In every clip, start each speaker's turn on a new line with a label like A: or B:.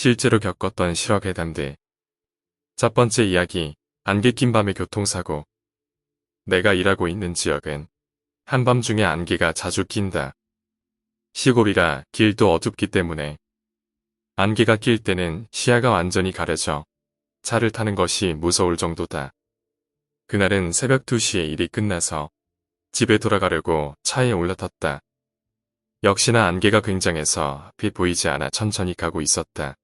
A: 실제로 겪었던 실화괴담들. 첫 번째 이야기, 안개 낀 밤의 교통사고. 내가 일하고 있는 지역은 한밤중에 안개가 자주 낀다. 시골이라 길도 어둡기 때문에 안개가 낄 때는 시야가 완전히 가려져 차를 타는 것이 무서울 정도다. 그날은 새벽 2시에 일이 끝나서 집에 돌아가려고 차에 올라탔다. 역시나 안개가 굉장해서 앞이 보이지 않아 천천히 가고 있었다.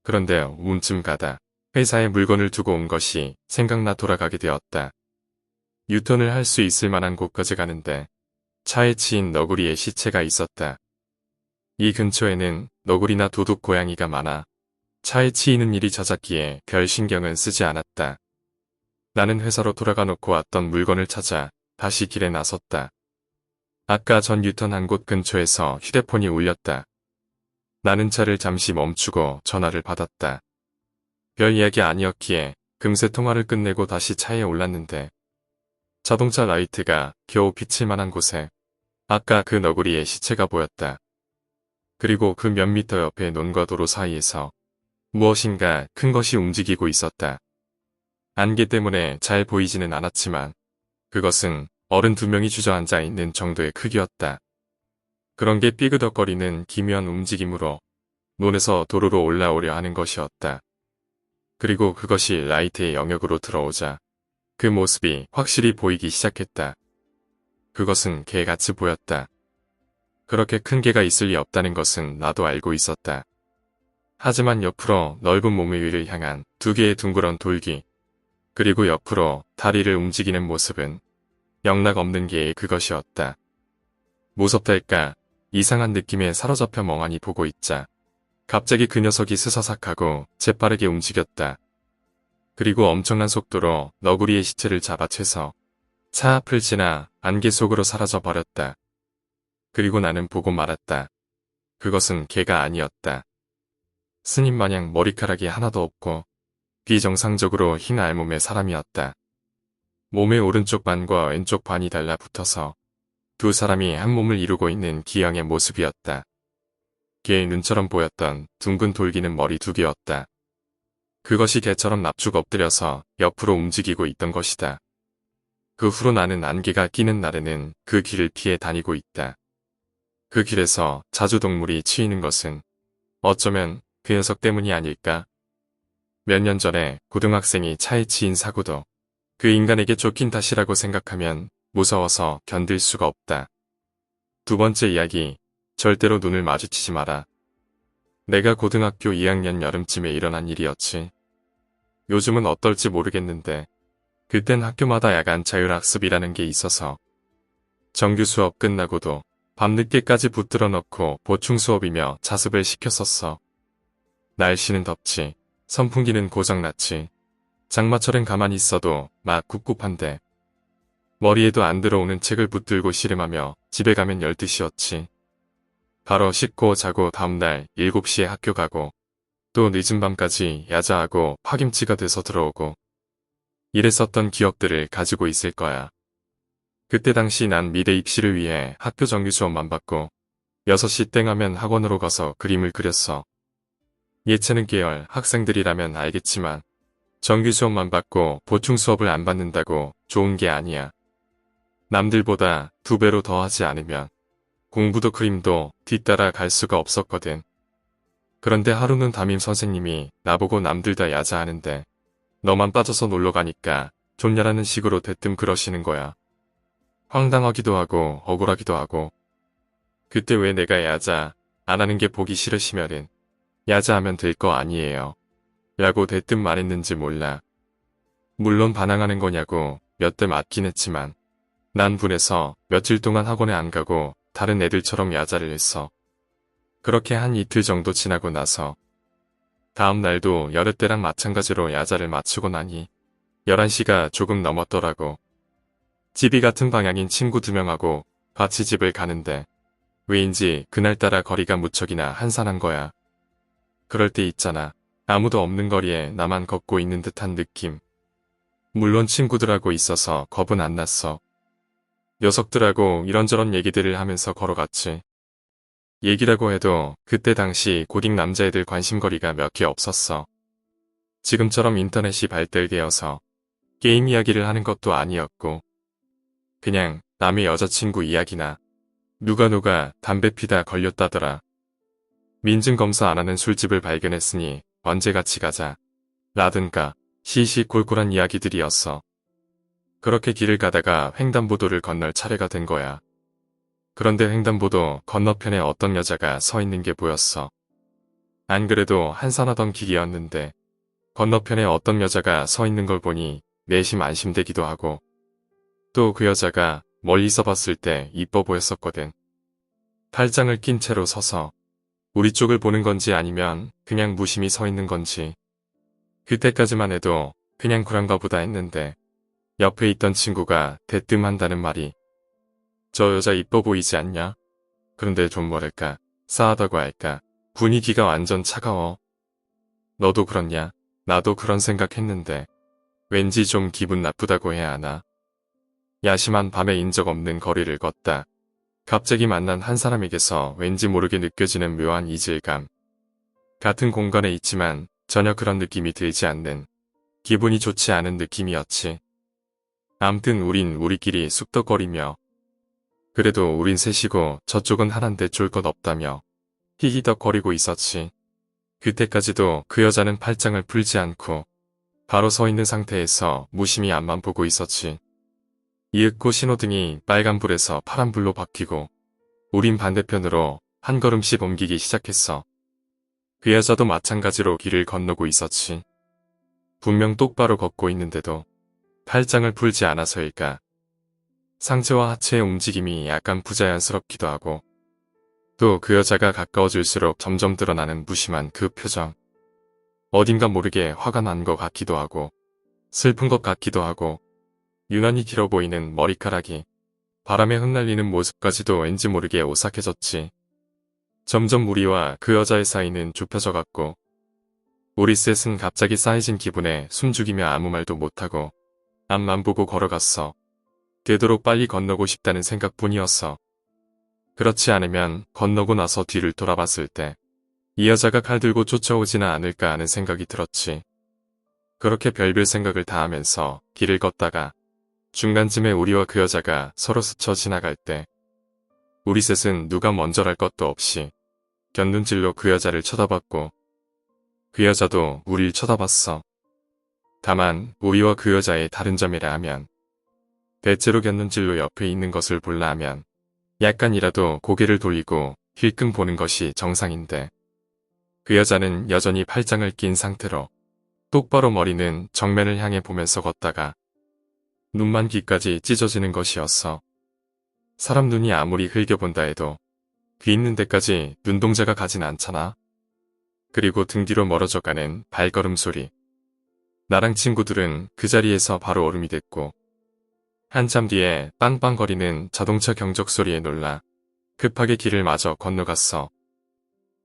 A: 그런데 운쯤 가다 회사에 물건을 두고 온 것이 생각나 돌아가게 되었다. 유턴을 할 수 있을 만한 곳까지 가는데 차에 치인 너구리의 시체가 있었다. 이 근처에는 너구리나 도둑 고양이가 많아 차에 치이는 일이 잦았기에 별 신경은 쓰지 않았다. 나는 회사로 돌아가 놓고 왔던 물건을 찾아 다시 길에 나섰다. 아까 전 유턴한 곳 근처에서 휴대폰이 울렸다. 나는 차를 잠시 멈추고 전화를 받았다. 별 이야기 아니었기에 금세 통화를 끝내고 다시 차에 올랐는데 자동차 라이트가 겨우 비칠 만한 곳에 아까 그 너구리의 시체가 보였다. 그리고 그 몇 미터 옆에 논과 도로 사이에서 무엇인가 큰 것이 움직이고 있었다. 안개 때문에 잘 보이지는 않았지만 그것은 어른 2명이 주저앉아 있는 정도의 크기였다. 그런 게 삐그덕거리는 기묘한 움직임으로 논에서 도로로 올라오려 하는 것이었다. 그리고 그것이 라이트의 영역으로 들어오자 그 모습이 확실히 보이기 시작했다. 그것은 개같이 보였다. 그렇게 큰 개가 있을 리 없다는 것은 나도 알고 있었다. 하지만 옆으로 넓은 몸의 위를 향한 2개의 둥그런 돌기, 그리고 옆으로 다리를 움직이는 모습은 영락 없는 개의 그것이었다. 무섭달까 이상한 느낌에 사로잡혀 멍하니 보고 있자 갑자기 그 녀석이 스사삭하고 재빠르게 움직였다. 그리고 엄청난 속도로 너구리의 시체를 잡아채서 차 앞을 지나 안개 속으로 사라져 버렸다. 그리고 나는 보고 말았다. 그것은 개가 아니었다. 스님 마냥 머리카락이 하나도 없고 비정상적으로 흰 알몸의 사람이었다. 몸의 오른쪽 반과 왼쪽 반이 달라붙어서 2 사람이 한 몸을 이루고 있는 기형의 모습이었다. 개의 눈처럼 보였던 둥근 돌기는 머리 2개였다. 그것이 개처럼 납죽 엎드려서 옆으로 움직이고 있던 것이다. 그 후로 나는 안개가 끼는 날에는 그 길을 피해 다니고 있다. 그 길에서 자주 동물이 치이는 것은 어쩌면 그 녀석 때문이 아닐까? 몇 년 전에 고등학생이 차에 치인 사고도 그 인간에게 쫓긴 탓이라고 생각하면 무서워서 견딜 수가 없다. 2번째 이야기, 절대로 눈을 마주치지 마라. 내가 고등학교 2학년 여름쯤에 일어난 일이었지. 요즘은 어떨지 모르겠는데 그땐 학교마다 야간 자율학습이라는 게 있어서 정규 수업 끝나고도 밤늦게까지 붙들어 넣고 보충 수업이며 자습을 시켰었어. 날씨는 덥지, 선풍기는 고장났지, 장마철엔 가만히 있어도 막 꿉꿉한데 머리에도 안 들어오는 책을 붙들고 씨름하며 집에 가면 12시였지. 바로 씻고 자고 다음날 7시에 학교 가고 또 늦은 밤까지 야자하고 파김치가 돼서 들어오고 이랬었던 기억들을 가지고 있을 거야. 그때 당시 난 미대 입시를 위해 학교 정규 수업만 받고 6시 땡 하면 학원으로 가서 그림을 그렸어. 예체능 계열 학생들이라면 알겠지만 정규 수업만 받고 보충 수업을 안 받는다고 좋은 게 아니야. 남들보다 2배로 더 하지 않으면 공부도 그림도 뒤따라 갈 수가 없었거든. 그런데 하루는 담임 선생님이 나보고 남들 다 야자하는데 너만 빠져서 놀러 가니까 좋냐라는 식으로 대뜸 그러시는 거야. 황당하기도 하고 억울하기도 하고 그때 왜 내가 야자 안 하는 게 보기 싫으시면은 야자하면 될 거 아니에요. 라고 대뜸 말했는지 몰라. 물론 반항하는 거냐고 몇 대 맞긴 했지만 난 분해서 며칠 동안 학원에 안 가고 다른 애들처럼 야자를 했어. 그렇게 한 이틀 정도 지나고 나서 다음 날도 여느 때랑 마찬가지로 야자를 마치고 나니 11시가 조금 넘었더라고. 집이 같은 방향인 친구 2명하고 같이 집을 가는데 왜인지 그날따라 거리가 무척이나 한산한 거야. 그럴 때 있잖아. 아무도 없는 거리에 나만 걷고 있는 듯한 느낌. 물론 친구들하고 있어서 겁은 안 났어. 녀석들하고 이런저런 얘기들을 하면서 걸어갔지. 얘기라고 해도 그때 당시 고딩 남자애들 관심거리가 몇 개 없었어. 지금처럼 인터넷이 발달되어서 게임 이야기를 하는 것도 아니었고 그냥 남의 여자친구 이야기나 누가 담배 피다 걸렸다더라. 민증검사 안 하는 술집을 발견했으니 언제 같이 가자. 라든가 시시콜콜한 이야기들이었어. 그렇게 길을 가다가 횡단보도를 건널 차례가 된 거야. 그런데 횡단보도 건너편에 어떤 여자가 서 있는 게 보였어. 안 그래도 한산하던 길이었는데 건너편에 어떤 여자가 서 있는 걸 보니 내심 안심되기도 하고 또 그 여자가 멀리서 봤을 때 이뻐 보였었거든. 팔짱을 낀 채로 서서 우리 쪽을 보는 건지 아니면 그냥 무심히 서 있는 건지 그때까지만 해도 그냥 그런가 보다 했는데 옆에 있던 친구가 대뜸한다는 말이 저 여자 이뻐 보이지 않냐? 그런데 좀 뭐랄까 싸하다고 할까 분위기가 완전 차가워. 너도 그렇냐? 나도 그런 생각했는데 왠지 좀 기분 나쁘다고 해야 하나? 야심한 밤에 인적 없는 거리를 걷다. 갑자기 만난 한 사람에게서 왠지 모르게 느껴지는 묘한 이질감. 같은 공간에 있지만 전혀 그런 느낌이 들지 않는 기분이 좋지 않은 느낌이었지. 암튼 우린 우리끼리 쑥덕거리며 그래도 우린 셋이고 저쪽은 하나인데 쫄 것 없다며 히히덕거리고 있었지. 그때까지도 그 여자는 팔짱을 풀지 않고 바로 서 있는 상태에서 무심히 앞만 보고 있었지. 이윽고 신호등이 빨간불에서 파란불로 바뀌고 우린 반대편으로 한 걸음씩 옮기기 시작했어. 그 여자도 마찬가지로 길을 건너고 있었지. 분명 똑바로 걷고 있는데도 팔짱을 풀지 않아서일까. 상체와 하체의 움직임이 약간 부자연스럽기도 하고 또 그 여자가 가까워질수록 점점 드러나는 무심한 그 표정. 어딘가 모르게 화가 난 것 같기도 하고 슬픈 것 같기도 하고 유난히 길어 보이는 머리카락이 바람에 흩날리는 모습까지도 왠지 모르게 오싹해졌지. 점점 우리와 그 여자의 사이는 좁혀져 갔고 우리 셋은 갑자기 싸해진 기분에 숨죽이며 아무 말도 못하고 앞만 보고 걸어갔어. 되도록 빨리 건너고 싶다는 생각뿐이었어. 그렇지 않으면 건너고 나서 뒤를 돌아봤을 때 이 여자가 칼 들고 쫓아오지는 않을까 하는 생각이 들었지. 그렇게 별별 생각을 다 하면서 길을 걷다가 중간쯤에 우리와 그 여자가 서로 스쳐 지나갈 때 우리 셋은 누가 먼저랄 것도 없이 곁눈질로 그 여자를 쳐다봤고 그 여자도 우릴 쳐다봤어. 다만 우리와 그 여자의 다른 점이라 하면 대체로 곁눈질로 옆에 있는 것을 볼라 하면 약간이라도 고개를 돌리고 힐끔 보는 것이 정상인데 그 여자는 여전히 팔짱을 낀 상태로 똑바로 머리는 정면을 향해 보면서 걷다가 눈만 귀까지 찢어지는 것이었어. 사람 눈이 아무리 흘겨본다 해도 귀 있는 데까지 눈동자가 가진 않잖아. 그리고 등 뒤로 멀어져 가는 발걸음 소리. 나랑 친구들은 그 자리에서 바로 얼음이 됐고 한참 뒤에 빵빵거리는 자동차 경적 소리에 놀라 급하게 길을 마저 건너갔어.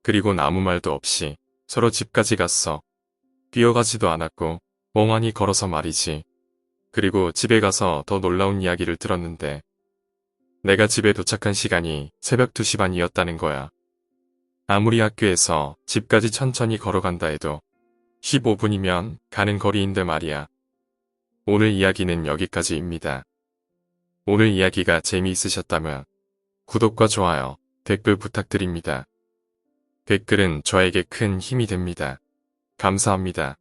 A: 그리고 아무 말도 없이 서로 집까지 갔어. 뛰어가지도 않았고 멍하니 걸어서 말이지. 그리고 집에 가서 더 놀라운 이야기를 들었는데 내가 집에 도착한 시간이 새벽 2시 반이었다는 거야. 아무리 학교에서 집까지 천천히 걸어간다 해도 15분이면 가는 거리인데 말이야. 오늘 이야기는 여기까지입니다. 오늘 이야기가 재미있으셨다면 구독과 좋아요, 댓글 부탁드립니다. 댓글은 저에게 큰 힘이 됩니다. 감사합니다.